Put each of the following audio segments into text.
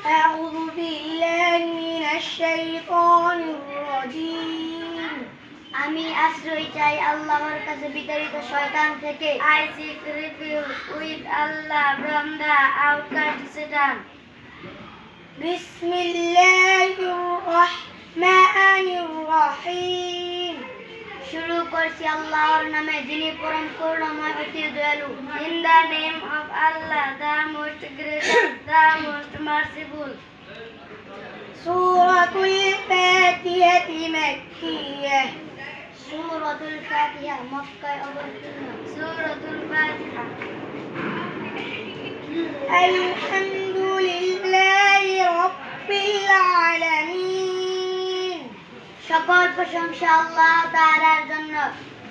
أعوذ بالله من الشيطان الرجيم আমি আশ্রয় চাই আল্লাহর কাছে বিতাড়িত শয়তান থেকে। I seek refuge with Allah from the outcast Satan. بسم الله الرحمن الرحيم শুরু করছি আল্লাহর নামে যিনি পরম করুণাময় অতি দয়ালু। In the name of Allah, the most gracious, the most merciful. Suratul Fatiha Makkiyah. সূরাতুল ফাতিহা মক্কায় অবতীর্ণ। Suratul Fatiha. Alhamdulillahi Rabbil Alamin. সকল প্রশংসা আল্লাহ তাআলার জন্য,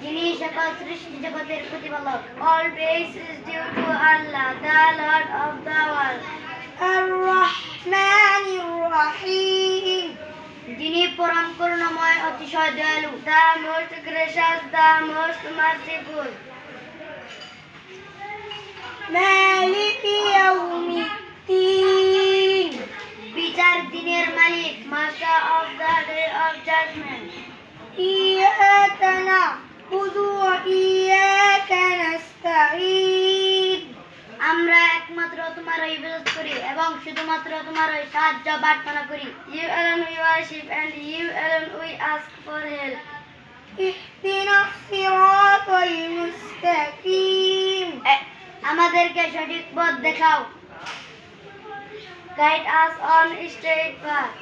যিনি সকল সৃষ্টি জগতের প্রতিপালক। All praise is due to Allah, the Lord of the world. Ar-Rahmanir Rahim. যিনি পরম করুণাময় অতিশয় দয়ালু। The most gracious, the most merciful. Maliki Yawmiddin. বিচার দিনের মালিক, Master of the day of judgment. ইyyāka না'বুদু ওয়া ইyyāka নাস্তাঈন। আমরা একমাত্র তোমারই ইবাদত করি এবং শুধুমাত্র তোমারই সাহায্য প্রার্থনা করি। You alone we worship and you alone we ask for help. ইহদিনাস সিরাতাল মুস্তাকিম। আমাদেরকে সঠিক পথ দেখাও। Guide us on straight path.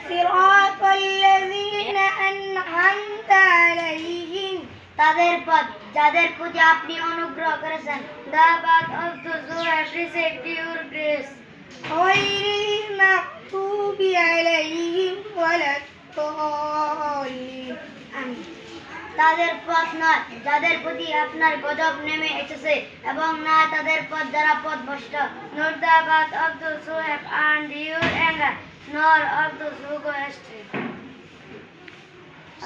সিরাতাল লাযীনা আন'আমতা আলাইহিম। তাদের পথ যাদের প্রতি আপনি অনুগ্রহ করেছেন। The path of those who have received your grace. গায়রিল মাগদুবি আলাইহিম ওয়ালাদ-দাল্লিন। আমিন। তাদের পথ নয় যাদের প্রতি আপনার গজব নেমে এসেছে, এবং না তাদের পথ যারা পথভ্রষ্ট। Not the path of those who have earned your anger, nor of those who go astray.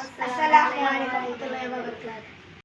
আসসালামু আলাইকুম ওয়া রাহমাতুল্লাহি ওয়া বারাকাতুহু।